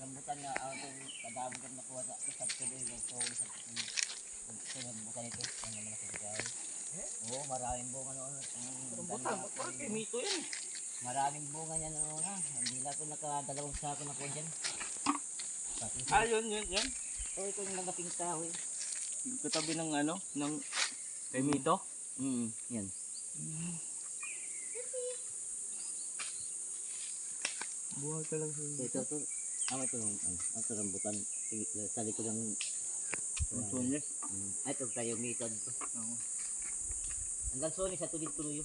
rambutan na ako kadami kang nakuha sa tuloy ng tawag sa rambutan ito. Ang naman sa kaya. Oo, maraming bunga noon. Rambutan, bakit mito yan? Maraming bunga niya noon na. Hindi na ako nakadalawang sako na kuha dyan. Yun. Oo, ito yung nagaping kahoy. Yung katabi ng ano, ng kay Mito. Yan. Buhay ka lang sa Ito. Ito yung rambutan. Sa likod ng tunyes. ito tayo mito dito. Oo. Hanggang soni sa tulid-tuloy.